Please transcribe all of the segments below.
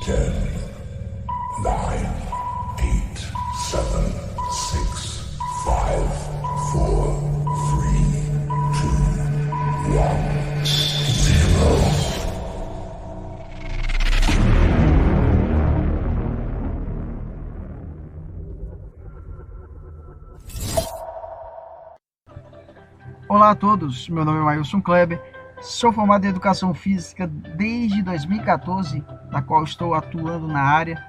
10, 9, 8, 7, 6, 5, 4, 3, 2, 1, 0. Olá a todos, meu nome é Mailson Kleber, sou formado em Educação Física desde 2014, na qual estou atuando na área,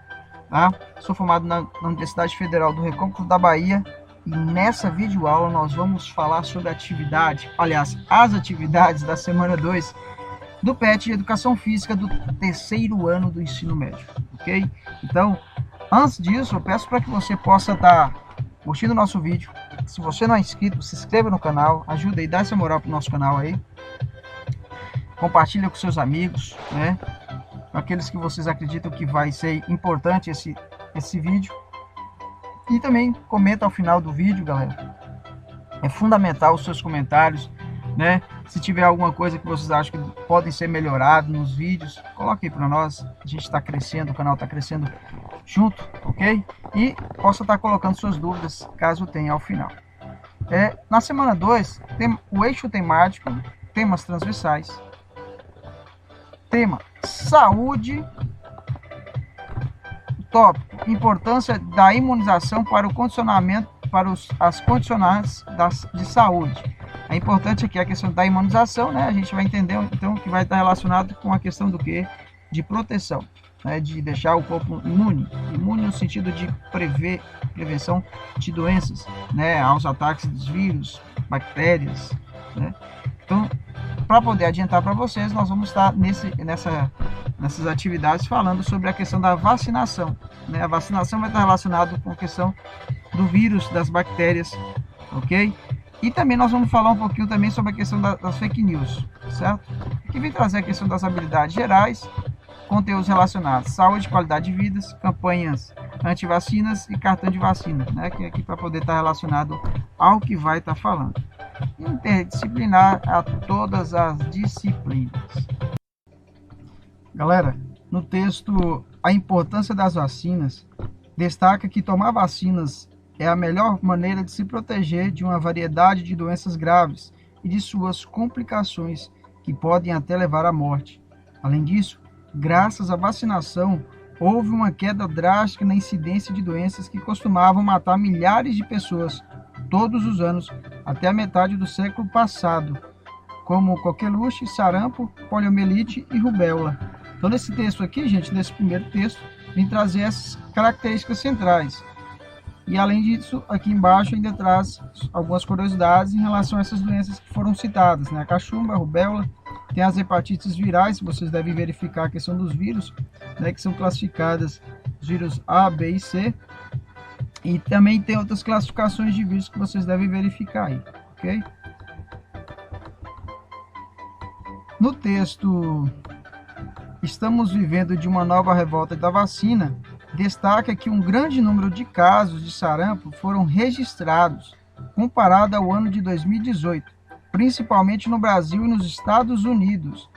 tá? Sou formado na Universidade Federal do Recôncavo da Bahia e nessa videoaula nós vamos falar sobre as atividades da semana 2 do PET de Educação Física do terceiro ano do ensino médio, ok? Então, antes disso, eu peço para que você possa estar curtindo o nosso vídeo. Se você não é inscrito, se inscreva no canal, ajuda aí, dá essa moral pro nosso canal aí. Compartilha com seus amigos, né? Com aqueles que vocês acreditam que vai ser importante esse vídeo. E também comenta ao final do vídeo, galera. É fundamental os seus comentários, né? Se tiver alguma coisa que vocês acham que podem ser melhorados nos vídeos, coloque aí para nós. A gente está crescendo, o canal está crescendo junto, ok? E possa estar colocando suas dúvidas, caso tenha ao final. Na semana 2, tem o eixo temático, temas transversais, tema saúde, tópico importância da imunização para o condicionamento, para as condicionantes de saúde. É importante aqui a questão da imunização, né? A gente vai entender então que vai estar relacionado com a questão do quê? De proteção, né? De deixar o corpo imune no sentido de prevenção de doenças, né? Aos ataques dos vírus, bactérias, né? Então, para poder adiantar para vocês, nós vamos estar nessas atividades falando sobre a questão da vacinação, né? A vacinação vai estar relacionada com a questão do vírus, das bactérias, ok? E também nós vamos falar um pouquinho também sobre a questão das fake news, certo? Aqui vem trazer a questão das habilidades gerais, conteúdos relacionados, saúde, qualidade de vida, campanhas anti-vacinas e cartão de vacina, né? Que é aqui para poder estar relacionado ao que vai estar falando. Interdisciplinar a todas as disciplinas. Galera, no texto A Importância das Vacinas, destaca que tomar vacinas é a melhor maneira de se proteger de uma variedade de doenças graves e de suas complicações que podem até levar à morte. Além disso, graças à vacinação, houve uma queda drástica na incidência de doenças que costumavam matar milhares de pessoas todos os anos até a metade do século passado, como coqueluche, sarampo, poliomielite e rubéola. Então, nesse texto aqui, gente, nesse primeiro texto, vem trazer essas características centrais. E além disso, aqui embaixo ainda traz algumas curiosidades em relação a essas doenças que foram citadas, né? A cachumba, a rubéola, tem as hepatites virais, vocês devem verificar a questão dos vírus, né? Que são classificadas os vírus A, B e C. E também tem outras classificações de vírus que vocês devem verificar aí, ok? No texto, estamos vivendo de uma nova revolta da vacina, destaca que um grande número de casos de sarampo foram registrados, comparado ao ano de 2018, principalmente no Brasil e nos Estados Unidos.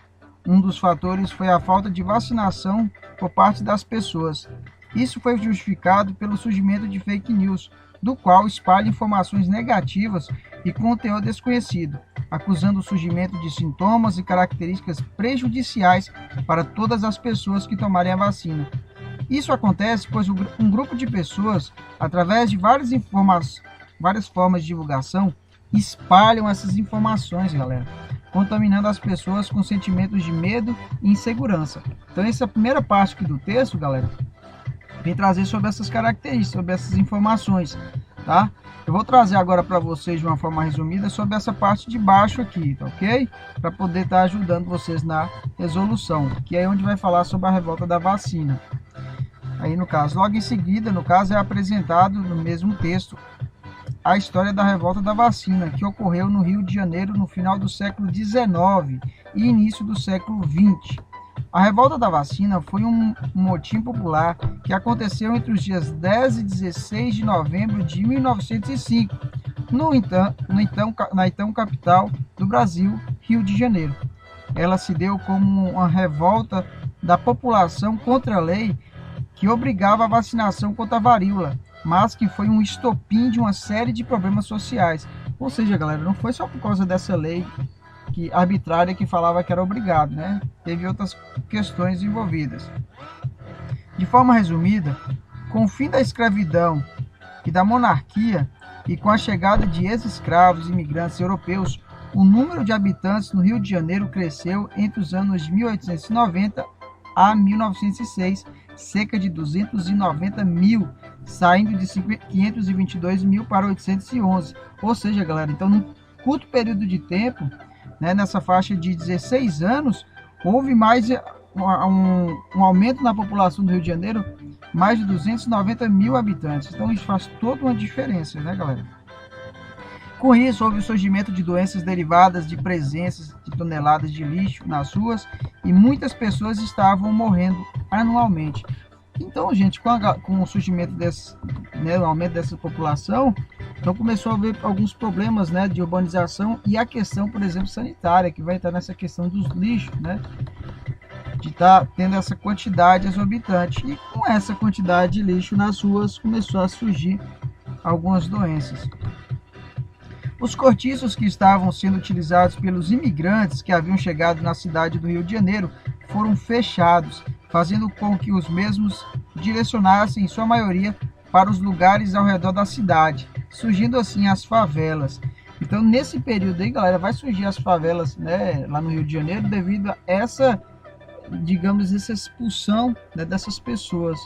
Um dos fatores foi a falta de vacinação por parte das pessoas. Isso foi justificado pelo surgimento de fake news, do qual espalha informações negativas e conteúdo desconhecido, acusando o surgimento de sintomas e características prejudiciais para todas as pessoas que tomarem a vacina. Isso acontece pois um grupo de pessoas, através de várias formas de divulgação, espalham essas informações, galera, contaminando as pessoas com sentimentos de medo e insegurança. Então, essa é a primeira parte aqui do texto, galera, vem trazer sobre essas características, sobre essas informações, tá? Eu vou trazer agora para vocês de uma forma resumida sobre essa parte de baixo aqui, tá ok? Para poder estar ajudando vocês na resolução, que é onde vai falar sobre a revolta da vacina. Aí, no caso, logo em seguida, no caso, é apresentado no mesmo texto a história da revolta da vacina, que ocorreu no Rio de Janeiro no final do século XIX e início do século XX. A revolta da vacina foi um motim popular que aconteceu entre os dias 10 e 16 de novembro de 1905, na então capital do Brasil, Rio de Janeiro. Ela se deu como uma revolta da população contra a lei que obrigava a vacinação contra a varíola, mas que foi um estopim de uma série de problemas sociais. Ou seja, galera, não foi só por causa dessa lei arbitrária que falava que era obrigado, né? Teve outras questões envolvidas. De forma resumida, com o fim da escravidão e da monarquia e com a chegada de ex-escravos e imigrantes europeus, o número de habitantes no Rio de Janeiro cresceu entre os anos de 1890 a 1906, cerca de 290 mil, saindo de 522 mil para 811. Ou seja, galera, então num curto período de tempo, né, nessa faixa de 16 anos, houve mais um aumento na população do Rio de Janeiro, mais de 290 mil habitantes. Então isso faz toda uma diferença, né, galera? Com isso, houve o surgimento de doenças derivadas de presenças de toneladas de lixo nas ruas e muitas pessoas estavam morrendo anualmente. Então, gente, com o surgimento o aumento dessa população, então começou a haver alguns problemas, né, de urbanização e a questão, por exemplo, sanitária, que vai entrar nessa questão dos lixos, né, de estar tendo essa quantidade exorbitante. E com essa quantidade de lixo nas ruas, começou a surgir algumas doenças. Os cortiços que estavam sendo utilizados pelos imigrantes que haviam chegado na cidade do Rio de Janeiro foram fechados, fazendo com que os mesmos direcionassem, em sua maioria, para os lugares ao redor da cidade, surgindo assim as favelas. Então, nesse período aí, galera, vai surgir as favelas, né, lá no Rio de Janeiro, devido a essa, digamos, essa expulsão, né, dessas pessoas,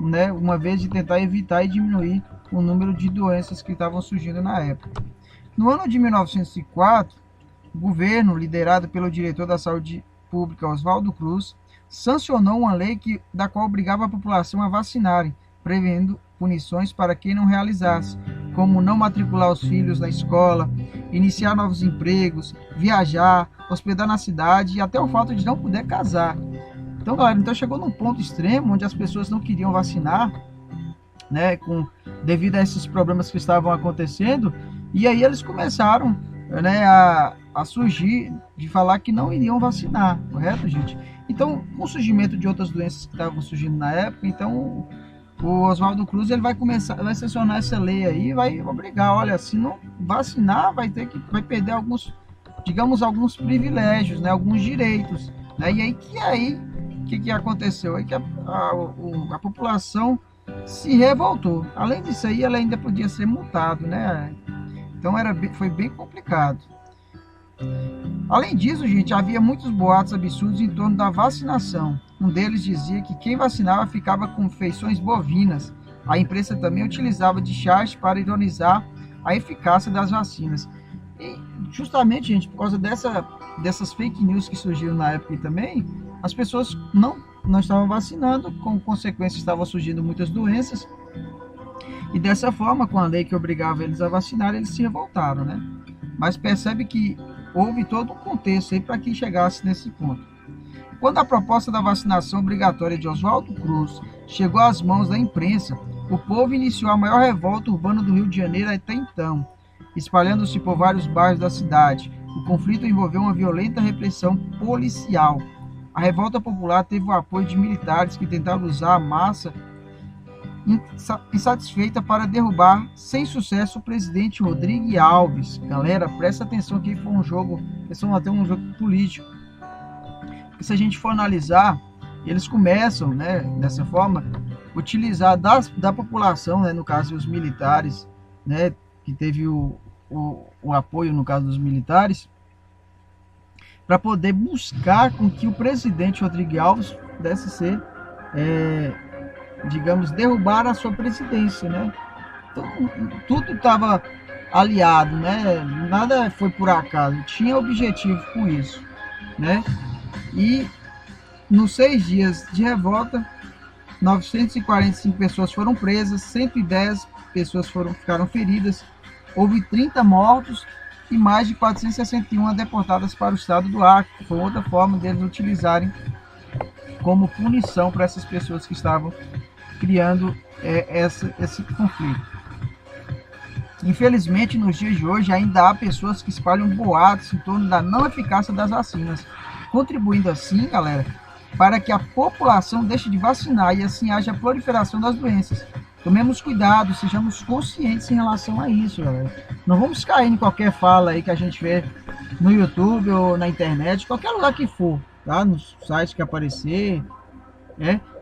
né, uma vez de tentar evitar e diminuir o número de doenças que estavam surgindo na época. No ano de 1904, o governo, liderado pelo diretor da Saúde Pública, Oswaldo Cruz, sancionou uma lei da qual obrigava a população a vacinarem, prevendo punições para quem não realizasse, como não matricular os filhos na escola, iniciar novos empregos, viajar, hospedar na cidade e até o fato de não poder casar. Então, galera, chegou num ponto extremo onde as pessoas não queriam vacinar, né, devido a esses problemas que estavam acontecendo. E aí eles começaram, né, a surgir de falar que não iriam vacinar, correto, gente? Então, com o surgimento de outras doenças que estavam surgindo na época, então o Oswaldo Cruz ele vai sancionar essa lei aí e vai obrigar, olha, se não vacinar, vai perder alguns privilégios, né, alguns direitos, né? E aí que aconteceu? Aí que a população se revoltou. Além disso aí, ela ainda podia ser multado, né? Então foi bem complicado. Além disso, gente, havia muitos boatos absurdos em torno da vacinação. Um deles dizia que quem vacinava ficava com feições bovinas. A imprensa também utilizava de charge para ironizar a eficácia das vacinas. E justamente, gente, por causa dessas fake news que surgiram na época também, as pessoas não estavam vacinando, com consequência estavam surgindo muitas doenças. E dessa forma, com a lei que obrigava eles a vacinar, eles se revoltaram, né? Mas percebe que houve todo um contexto aí para que chegasse nesse ponto. Quando a proposta da vacinação obrigatória de Oswaldo Cruz chegou às mãos da imprensa, o povo iniciou a maior revolta urbana do Rio de Janeiro até então, espalhando-se por vários bairros da cidade. O conflito envolveu uma violenta repressão policial. A revolta popular teve o apoio de militares que tentaram usar a massa insatisfeita para derrubar sem sucesso o presidente Rodrigo Alves. Galera, presta atenção que foi um jogo, até um jogo político. Porque se a gente for analisar, eles começam, né, dessa forma, utilizar da população, né, no caso os militares, né, que teve o apoio no caso dos militares, para poder buscar com que o presidente Rodrigo Alves pudesse ser digamos, derrubar a sua presidência, né? Então, tudo estava aliado, né? Nada foi por acaso, tinha objetivo com isso, né? E nos 6 dias de revolta, 945 pessoas foram presas, 110 pessoas ficaram feridas, houve 30 mortos e mais de 461 deportadas para o estado do Acre, que foi outra forma deles utilizarem como punição para essas pessoas que estavam criando esse conflito. Infelizmente, nos dias de hoje, ainda há pessoas que espalham boatos em torno da não eficácia das vacinas, contribuindo assim, galera, para que a população deixe de vacinar e assim haja proliferação das doenças. Tomemos cuidado, sejamos conscientes em relação a isso, galera. Não vamos cair em qualquer fala aí que a gente vê no YouTube ou na internet, qualquer lugar que for, tá? Nos sites que aparecer,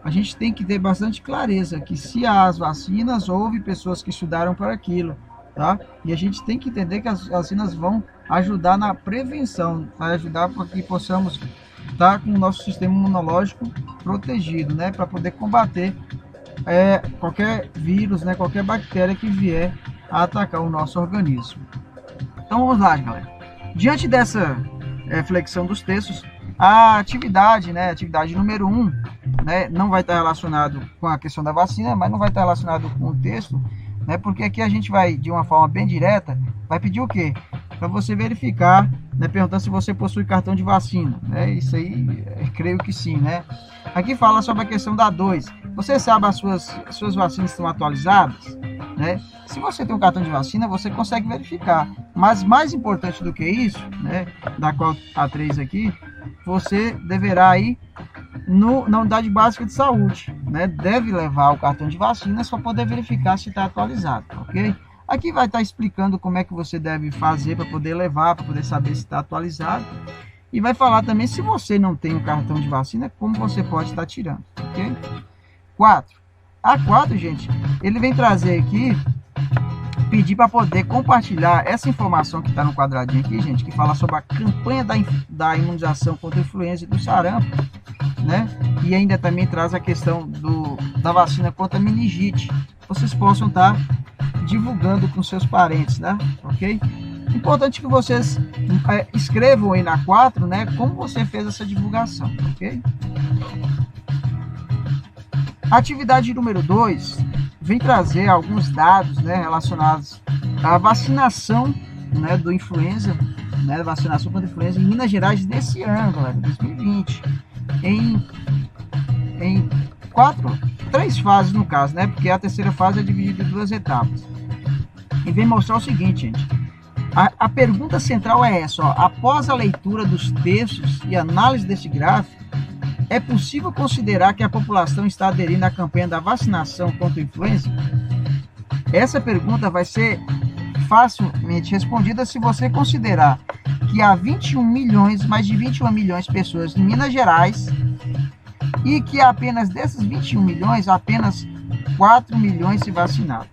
a gente tem que ter bastante clareza que se há as vacinas, houve pessoas que estudaram para aquilo, tá? E a gente tem que entender que as vacinas vão ajudar na prevenção, vai ajudar para que possamos estar com o nosso sistema imunológico protegido, né? Para poder combater qualquer vírus, né? Qualquer bactéria que vier a atacar o nosso organismo. Então vamos lá, galera. Diante dessa reflexão dos textos, a atividade, né? Atividade número 1, né? Não vai estar relacionado com a questão da vacina, mas não vai estar relacionado com o texto, né? Porque aqui a gente vai, de uma forma bem direta, vai pedir o quê? Para você verificar, né? Perguntando se você possui cartão de vacina, né? Isso aí, creio que sim, né? Aqui fala sobre a questão da 2. Você sabe as suas vacinas estão atualizadas, né? Se você tem um cartão de vacina, você consegue verificar. Mas mais importante do que isso, né? Da qual a 3 aqui, você deverá ir na unidade básica de saúde, né? Deve levar o cartão de vacina para poder verificar se está atualizado, ok? Aqui vai estar explicando como é que você deve fazer para poder levar, para poder saber se está atualizado. E vai falar também, se você não tem o cartão de vacina, como você pode estar tirando, ok? 4. A 4, gente, ele vem trazer aqui, pedir para poder compartilhar essa informação que está no quadradinho aqui, gente, que fala sobre a campanha da imunização contra a influenza e do sarampo, né? E ainda também traz a questão da vacina contra a meningite. Vocês possam estar divulgando com seus parentes, né? Ok? Importante que vocês escrevam aí na 4, né? Como você fez essa divulgação, ok? Atividade número 2 vem trazer alguns dados, né, relacionados à vacinação, né, do influenza, né, vacinação contra a influenza em Minas Gerais desse ano, galera, 2020, em 3 fases no caso, né, porque a terceira fase é dividida em 2 etapas. E vem mostrar o seguinte, gente, a pergunta central é essa, ó, após a leitura dos textos e análise desse gráfico, é possível considerar que a população está aderindo à campanha da vacinação contra a influenza? Essa pergunta vai ser facilmente respondida se você considerar que há mais de 21 milhões de pessoas em Minas Gerais e que apenas desses 21 milhões, apenas 4 milhões se vacinaram.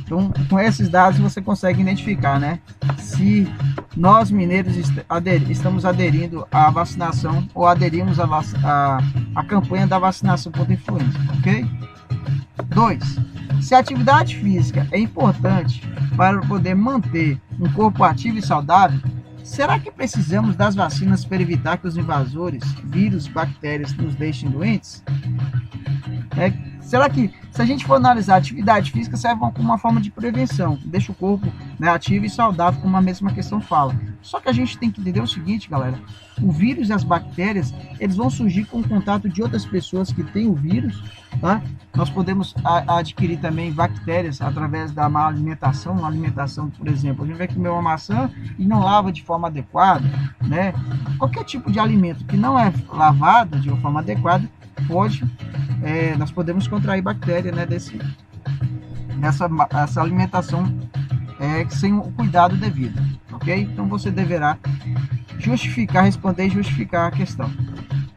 Então, com esses dados você consegue identificar, né, se nós mineiros estamos aderindo à vacinação ou aderimos à campanha da vacinação contra a influenza, ok? 2. Se a atividade física é importante para poder manter um corpo ativo e saudável, será que precisamos das vacinas para evitar que os invasores, vírus, bactérias nos deixem doentes? Será que, se a gente for analisar a atividade física, serve como uma forma de prevenção, deixa o corpo, né, ativo e saudável, como a mesma questão fala. Só que a gente tem que entender o seguinte, galera, o vírus e as bactérias, eles vão surgir com o contato de outras pessoas que têm o vírus, tá? Nós podemos adquirir também bactérias através da má alimentação, uma alimentação, por exemplo, a gente vai comer uma maçã e não lava de forma adequada, né? Qualquer tipo de alimento que não é lavado de uma forma adequada, nós podemos contrair bactéria, né, essa alimentação sem o cuidado devido, ok? Então você deverá responder e justificar a questão.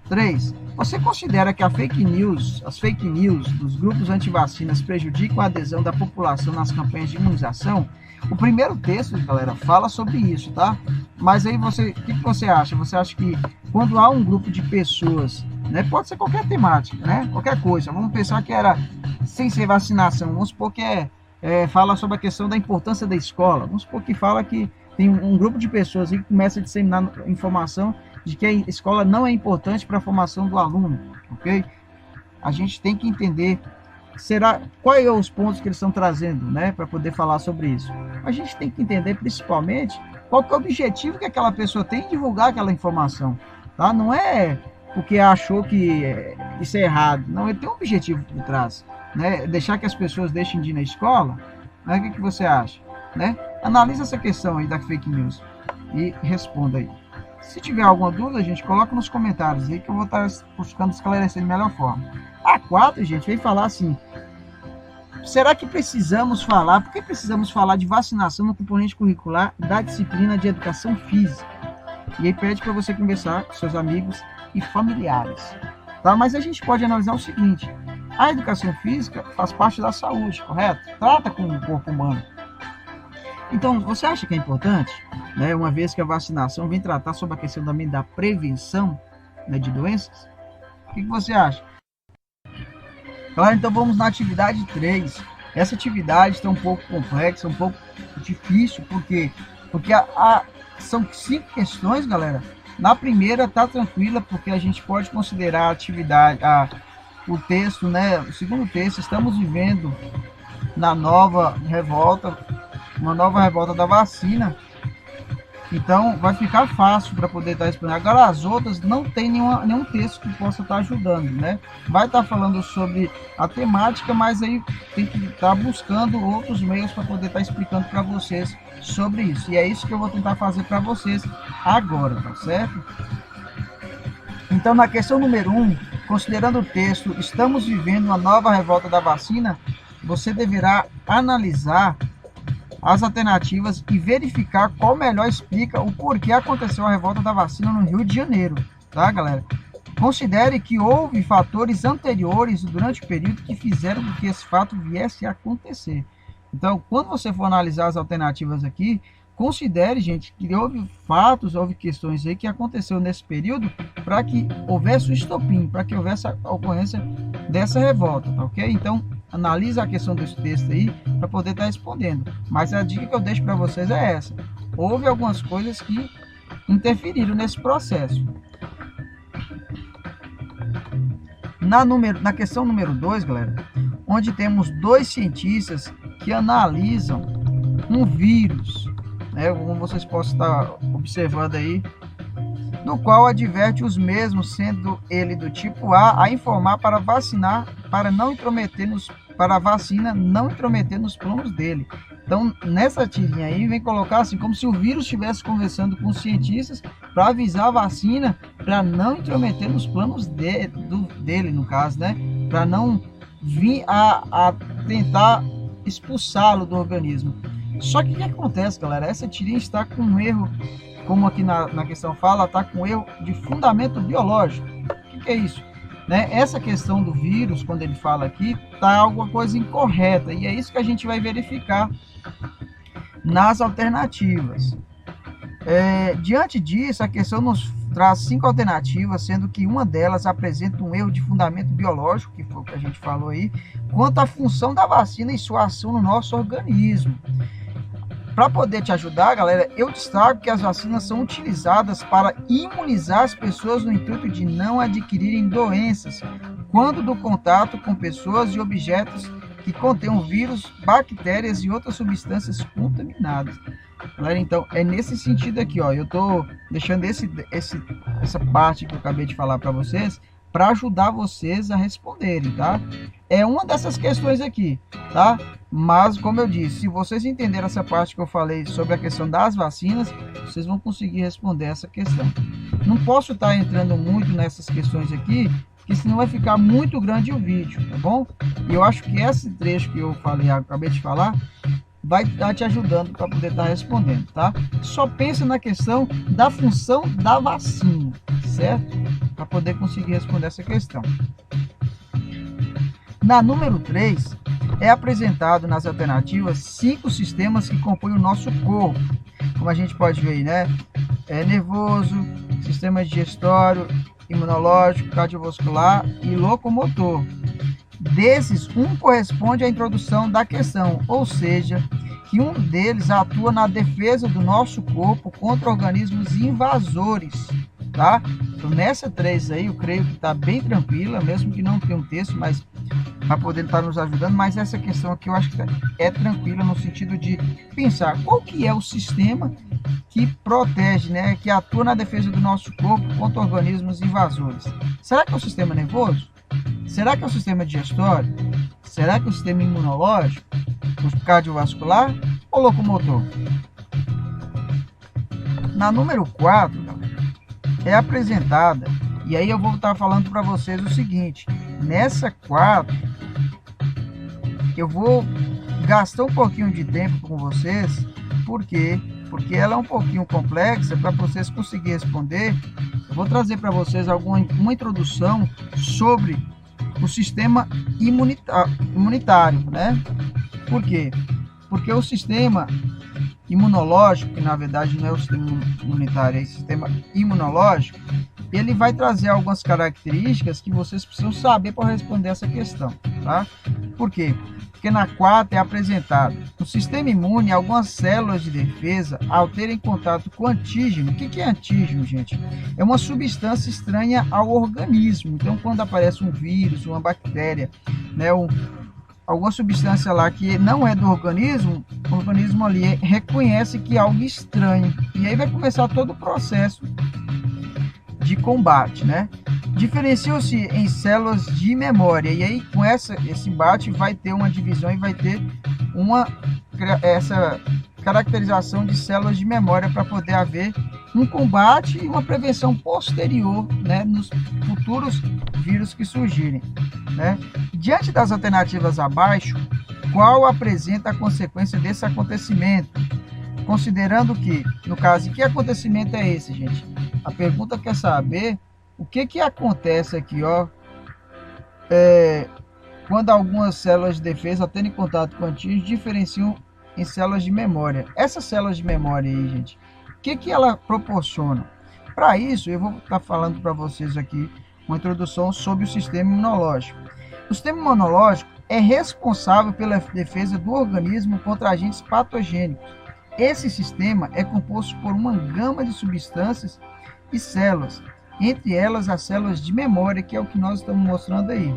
3. Você considera que as fake news dos grupos antivacinas prejudicam a adesão da população nas campanhas de imunização? O primeiro texto, galera, fala sobre isso, tá? Mas aí o que você acha? Você acha que quando há um grupo de pessoas, né, pode ser qualquer temática, né, qualquer coisa, vamos pensar que era sem ser vacinação, vamos supor que fala sobre a questão da importância da escola, vamos supor que fala que tem um grupo de pessoas que começa a disseminar informação de que a escola não é importante para a formação do aluno, ok? A gente tem que entender quais são os pontos que eles estão trazendo, né, para poder falar sobre isso. A gente tem que entender principalmente qual que é o objetivo que aquela pessoa tem de divulgar aquela informação, tá? Não é porque achou que isso é errado, não, ele tem um objetivo por trás, né? Deixar que as pessoas deixem de ir na escola, né? O que você acha, né? Analisa essa questão aí da fake news e responda aí. Se tiver alguma dúvida, gente, coloca nos comentários aí que eu vou estar buscando esclarecer de melhor forma. A 4, gente, veio falar assim: será que precisamos falar, por que precisamos falar de vacinação no componente curricular da disciplina de educação física? E aí pede para você conversar com seus amigos e familiares, tá? Mas a gente pode analisar o seguinte: a educação física faz parte da saúde, correto? Trata com o corpo humano. Então, você acha que é importante, né, uma vez que a vacinação vem tratar sobre a questão também da prevenção, né, de doenças? O que você acha? Claro, então vamos na atividade 3. Essa atividade está um pouco complexa, um pouco difícil, porque são 5 questões, galera. Na primeira tá tranquila, porque a gente pode considerar a atividade, o texto, né, o segundo texto, estamos vivendo na nova revolta, uma nova revolta da vacina. Então vai ficar fácil para poder estar respondendo. Agora as outras não tem nenhum texto que possa estar ajudando, né? Vai estar falando sobre a temática, mas aí tem que estar buscando outros meios para poder estar explicando para vocês sobre isso. E é isso que eu vou tentar fazer para vocês agora, tá certo? Então na questão número 1, considerando o texto, estamos vivendo uma nova revolta da vacina, você deverá analisar as alternativas e verificar qual melhor explica o porquê aconteceu a revolta da vacina no Rio de Janeiro, tá, galera? Considere que houve fatores anteriores durante o período que fizeram com que esse fato viesse a acontecer. Então, quando você for analisar as alternativas aqui, considere, gente, que houve fatos, houve questões aí que aconteceu nesse período para que houvesse o estopim, para que houvesse a ocorrência dessa revolta, tá ok? Então, analisa a questão desse texto aí para poder estar respondendo. Mas a dica que eu deixo para vocês é essa: houve algumas coisas que interferiram nesse processo. Na questão número 2, galera, onde temos 2 cientistas que analisam um vírus, né, como vocês possam estar observando aí, no qual adverte os mesmos, sendo ele do tipo A informar para vacinar, para a vacina não intrometer nos planos dele. Então, nessa tirinha aí, vem colocar assim, como se o vírus estivesse conversando com os cientistas para avisar a vacina para não intrometer nos planos dele, no caso, né? Para não vir a tentar expulsá-lo do organismo. Só que o que acontece, galera? Essa tirinha está com um erro, como aqui na questão fala, está com erro de fundamento biológico. O que é isso? Né? Essa questão do vírus, quando ele fala aqui, está alguma coisa incorreta. E é isso que a gente vai verificar nas alternativas. Diante disso, a questão nos traz 5 alternativas, sendo que uma delas apresenta um erro de fundamento biológico, que foi o que a gente falou aí, quanto à função da vacina e sua ação no nosso organismo. Para poder te ajudar, galera, eu destaco que as vacinas são utilizadas para imunizar as pessoas no intuito de não adquirirem doenças quando do contato com pessoas e objetos que contenham vírus, bactérias e outras substâncias contaminadas. Galera, então é nesse sentido aqui, ó, eu tô deixando essa parte que eu acabei de falar para vocês para ajudar vocês a responderem, tá? É uma dessas questões aqui, tá? Mas, como eu disse, se vocês entenderem essa parte que eu falei sobre a questão das vacinas, vocês vão conseguir responder essa questão. Não posso estar entrando muito nessas questões aqui, porque senão vai ficar muito grande o vídeo, tá bom? E eu acho que esse trecho que eu falei, acabei de falar, vai estar te ajudando para poder estar respondendo, tá? Só pensa na questão da função da vacina, certo? Para poder conseguir responder essa questão. Na número 3, é apresentado nas alternativas 5 sistemas que compõem o nosso corpo. Como a gente pode ver aí, né? Nervoso, sistema digestório, imunológico, cardiovascular e locomotor. Desses, um corresponde à introdução da questão, ou seja, que um deles atua na defesa do nosso corpo contra organismos invasores, tá? Então, nessa 3 aí, eu creio que está bem tranquila, mesmo que não tenha um texto, mas para poder estar nos ajudando. Mas essa questão aqui eu acho que é tranquila no sentido de pensar qual que é o sistema que protege, né, que atua na defesa do nosso corpo contra organismos invasores. Será que é o sistema nervoso? Será que é o sistema digestório? Será que é o sistema imunológico? O cardiovascular ou locomotor? Na número 4, é apresentada, e aí eu vou estar falando para vocês o seguinte: nessa 4, eu vou gastar um pouquinho de tempo com vocês. Por quê? Porque ela é um pouquinho complexa. Para vocês conseguirem responder, eu vou trazer para vocês uma introdução sobre o sistema imunitário, né? Por quê? Porque o sistema imunológico, que na verdade não é o sistema imunitário, é o sistema imunológico, ele vai trazer algumas características que vocês precisam saber para responder essa questão, tá? Por quê? Porque na 4 é apresentado no sistema imune algumas células de defesa ao terem contato com antígeno. O que é antígeno, gente? É uma substância estranha ao organismo. Então, quando aparece um vírus, uma bactéria, né, alguma substância lá que não é do organismo, o organismo ali reconhece que é algo estranho. E aí vai começar todo o processo de combate, né? Diferenciam-se em células de memória, e aí com esse embate vai ter uma divisão e vai ter essa caracterização de células de memória para poder haver um combate e uma prevenção posterior, né, nos futuros vírus que surgirem, né? Diante das alternativas abaixo, qual apresenta a consequência desse acontecimento? Considerando que, no caso, que acontecimento é esse, gente? A pergunta quer saber o que acontece aqui, ó, quando algumas células de defesa, ao terem contato com antígenos, diferenciam em células de memória. Essas células de memória aí, gente, o que ela proporciona? Para isso, eu vou estar falando para vocês aqui uma introdução sobre o sistema imunológico. O sistema imunológico é responsável pela defesa do organismo contra agentes patogênicos. Esse sistema é composto por uma gama de substâncias e células, entre elas as células de memória, que é o que nós estamos mostrando aí,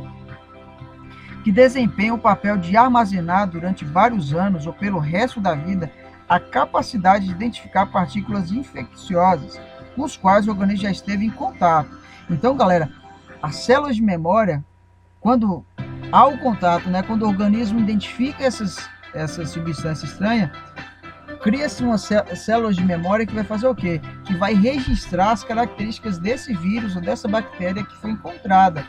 que desempenham o papel de armazenar durante vários anos ou pelo resto da vida a capacidade de identificar partículas infecciosas com as quais o organismo já esteve em contato. Então, galera, as células de memória, quando há o contato, né, quando o organismo identifica essas substâncias estranhas, cria-se uma células de memória que vai fazer o quê? Que vai registrar as características desse vírus ou dessa bactéria que foi encontrada.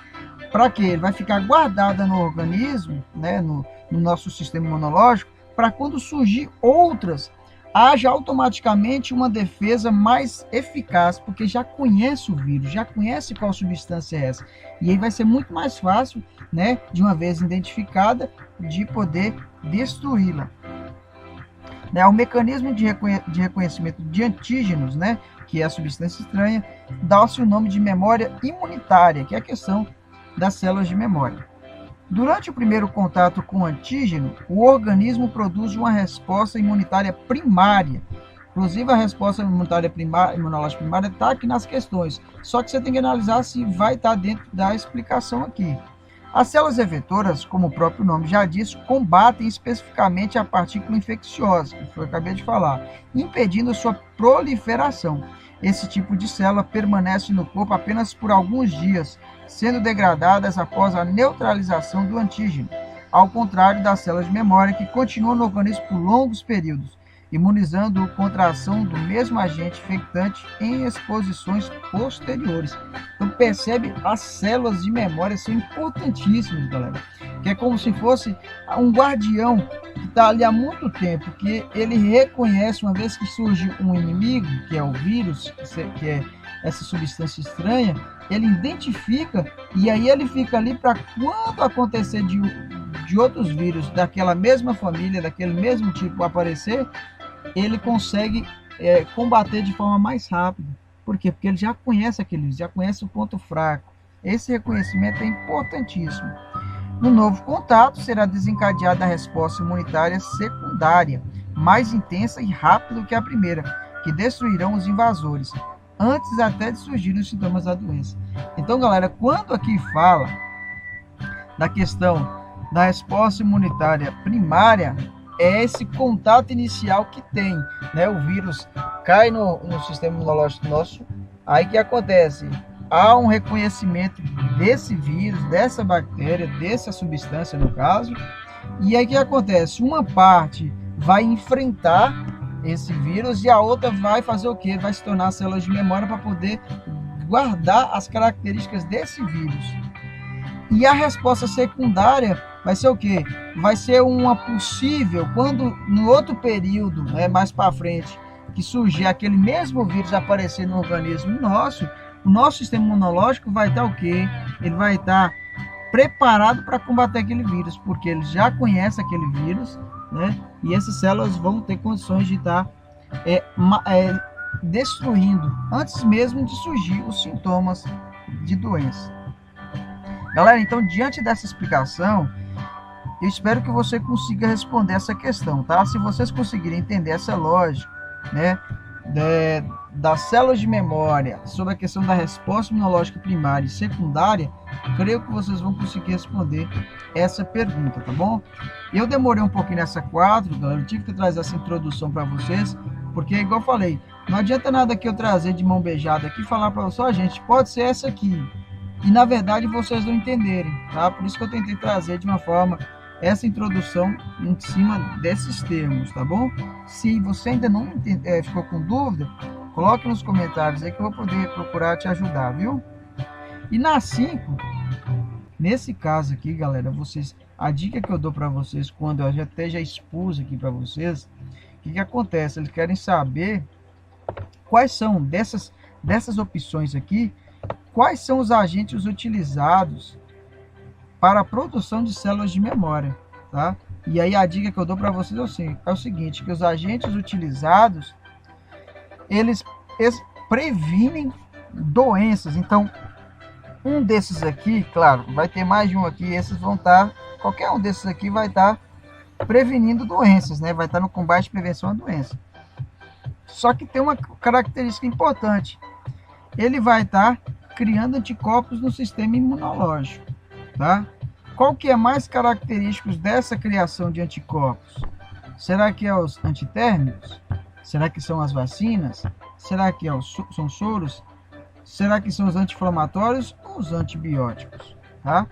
Para quê? Ele vai ficar guardada no organismo, né, no nosso sistema imunológico, para quando surgir outras, haja automaticamente uma defesa mais eficaz, porque já conhece o vírus, já conhece qual substância é essa. E aí vai ser muito mais fácil, né, de uma vez identificada, de poder destruí-la. O mecanismo de reconhecimento de antígenos, né, que é a substância estranha, dá-se o nome de memória imunitária, que é a questão das células de memória. Durante o primeiro contato com o antígeno, o organismo produz uma resposta imunitária primária. Inclusive, a resposta imunológica primária está aqui nas questões, só que você tem que analisar se vai estar dentro da explicação aqui. As células efetoras, como o próprio nome já diz, combatem especificamente a partícula infecciosa, que eu acabei de falar, impedindo sua proliferação. Esse tipo de célula permanece no corpo apenas por alguns dias, sendo degradadas após a neutralização do antígeno, ao contrário das células de memória, que continuam no organismo por longos períodos, imunizando-o contra a ação do mesmo agente infectante em exposições posteriores. Então percebe, as células de memória são importantíssimas, galera, que é como se fosse um guardião que está ali há muito tempo, que ele reconhece, uma vez que surge um inimigo, que é o vírus, que é essa substância estranha, ele identifica, e aí ele fica ali para quando acontecer de outros vírus daquela mesma família, daquele mesmo tipo aparecer, ele consegue combater de forma mais rápida. Por quê? Porque ele já conhece aquele, já conhece o ponto fraco. Esse reconhecimento é importantíssimo. No novo contato, será desencadeada a resposta imunitária secundária, mais intensa e rápida do que a primeira, que destruirão os invasores, antes até de surgirem os sintomas da doença. Então, galera, quando aqui fala da questão da resposta imunitária primária, é esse contato inicial que tem, né? O vírus cai no sistema imunológico nosso, aí que acontece? Há um reconhecimento desse vírus, dessa bactéria, dessa substância no caso, e aí que acontece? Uma parte vai enfrentar esse vírus e a outra vai fazer o quê? Vai se tornar células de memória para poder guardar as características desse vírus. E a resposta secundária vai ser o quê? Vai ser uma possível, quando no outro período, mais para frente, que surgir aquele mesmo vírus aparecer no organismo nosso, o nosso sistema imunológico vai estar o quê? Ele vai estar preparado para combater aquele vírus, porque ele já conhece aquele vírus, né? E essas células vão ter condições de estar destruindo antes mesmo de surgir os sintomas de doença. Galera, então, diante dessa explicação, eu espero que você consiga responder essa questão, tá? Se vocês conseguirem entender essa lógica, né, das células de memória, sobre a questão da resposta imunológica primária e secundária, creio que vocês vão conseguir responder essa pergunta, tá bom? Eu demorei um pouquinho nessa quadro, galera, eu tive que trazer essa introdução para vocês, porque, igual eu falei, não adianta nada que eu trazer de mão beijada aqui e falar para vocês, gente, pode ser essa aqui, e na verdade vocês não entenderem, tá? Por isso que eu tentei trazer de uma forma essa introdução em cima desses termos, tá bom? Se você ainda não ficou com dúvida, coloque nos comentários aí que eu vou poder procurar te ajudar, viu? E na 5, nesse caso aqui, galera, a dica que eu dou para vocês, quando eu já expus aqui para vocês, o que acontece? Eles querem saber quais são dessas opções aqui, quais são os agentes utilizados para a produção de células de memória, tá? E aí a dica que eu dou para vocês é o seguinte, que os agentes utilizados, eles previnem doenças. Então, um desses aqui, claro, vai ter mais de um aqui, esses vão estar, qualquer um desses aqui vai estar prevenindo doenças, né? Vai estar no combate e prevenção à doença. Só que tem uma característica importante, ele vai estar criando anticorpos no sistema imunológico, tá? Qual que é mais característico dessa criação de anticorpos? Será que é os antitérmicos? Será que são as vacinas? Será que são soros? Será que são os anti-inflamatórios ou os antibióticos? Tá?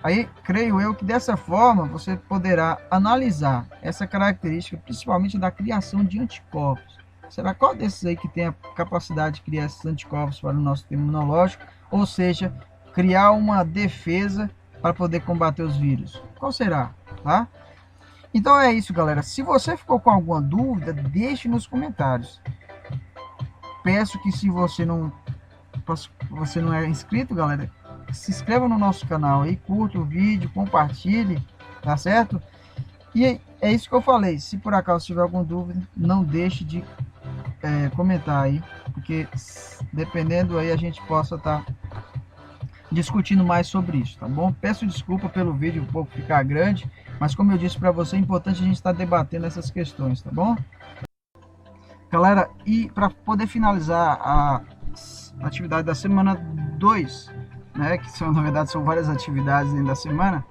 Aí, creio eu que dessa forma você poderá analisar essa característica, principalmente da criação de anticorpos. Será qual desses aí que tem a capacidade de criar esses anticorpos para o nosso sistema imunológico? Ou seja, criar uma defesa para poder combater os vírus. Qual será? Tá? Então é isso, galera. Se você ficou com alguma dúvida, deixe nos comentários. Peço que se você não é inscrito, galera, se inscreva no nosso canal aí, curta o vídeo, compartilhe, tá certo? E é isso que eu falei. Se por acaso tiver alguma dúvida, não deixe de comentar aí, porque dependendo aí a gente possa estar discutindo mais sobre isso, tá bom? Peço desculpa pelo vídeo um pouco ficar grande, mas como eu disse para você, é importante a gente estar debatendo essas questões, tá bom? Galera, e para poder finalizar a atividade da semana 2, né, que são, na verdade, são várias atividades dentro da semana,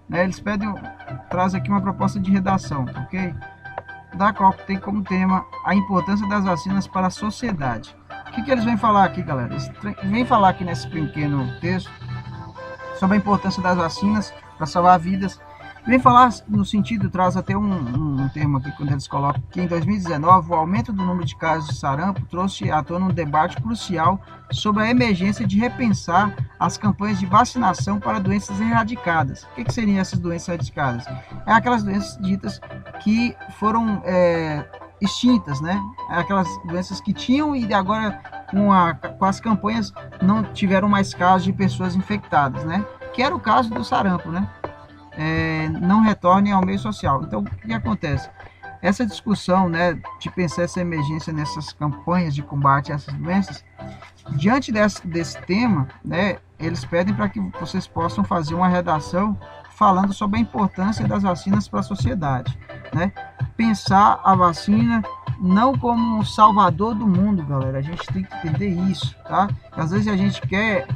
né, eles trazem aqui uma proposta de redação, ok? Da qual tem como tema a importância das vacinas para a sociedade. O que eles vêm falar aqui, galera? Eles vêm falar aqui nesse pequeno texto sobre a importância das vacinas para salvar vidas. Vem falar no sentido, traz até um termo aqui, quando eles colocam que em 2019 o aumento do número de casos de sarampo trouxe à tona um debate crucial sobre a emergência de repensar as campanhas de vacinação para doenças erradicadas. O que seriam essas doenças erradicadas? É aquelas doenças ditas que foram extintas, né? Aquelas doenças que tinham e agora com as campanhas não tiveram mais casos de pessoas infectadas, né? Que era o caso do sarampo, né? Não retornem ao meio social. Então, o que acontece? Essa discussão, né, de pensar essa emergência nessas campanhas de combate a essas doenças, diante desse tema, né, eles pedem para que vocês possam fazer uma redação falando sobre a importância das vacinas para a sociedade, né? Pensar a vacina não como um salvador do mundo, galera. A gente tem que entender isso, tá? Às vezes a gente quer,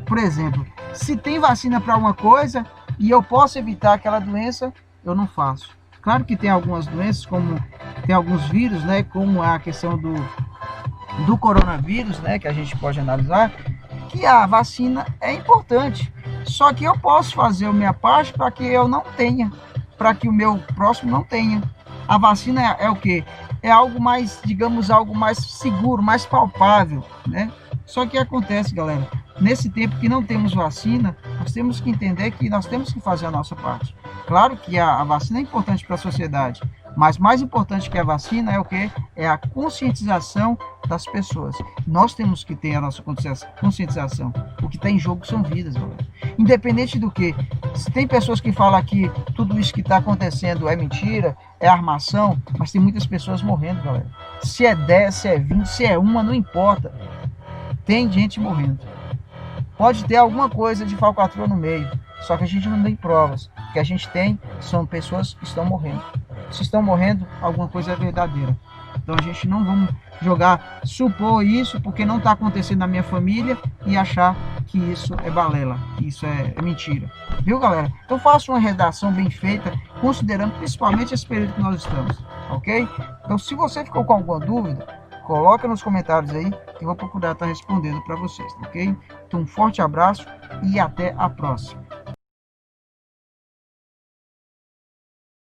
por exemplo, se tem vacina para uma coisa e eu posso evitar aquela doença, eu não faço. Claro que tem algumas doenças, como tem alguns vírus, né, como a questão do coronavírus, né, que a gente pode analisar, que a vacina é importante. Só que eu posso fazer a minha parte para que eu não tenha, para que o meu próximo não tenha. A vacina é o quê? É algo mais, digamos, algo mais seguro, mais palpável, né? Só que acontece, galera, nesse tempo que não temos vacina, nós temos que entender que nós temos que fazer a nossa parte. Claro que a vacina é importante para a sociedade, mas mais importante que a vacina é o quê? É a conscientização das pessoas. Nós temos que ter a nossa conscientização. O que está em jogo são vidas, galera. Independente do que, se tem pessoas que falam que tudo isso que está acontecendo é mentira, é armação, mas tem muitas pessoas morrendo, galera. Se é 10, se é 20, se é uma, não importa. Tem gente morrendo. Pode ter alguma coisa de falcatrua no meio, só que a gente não tem provas. O que a gente tem são pessoas que estão morrendo. Se estão morrendo, alguma coisa é verdadeira. Então a gente não vamos supor isso porque não está acontecendo na minha família e achar que isso é balela, que isso é mentira. Viu, galera? Então faça uma redação bem feita, considerando principalmente esse período que nós estamos, ok? Então se você ficou com alguma dúvida, coloca nos comentários aí que eu vou procurar estar respondendo para vocês, ok? Então um forte abraço e até a próxima.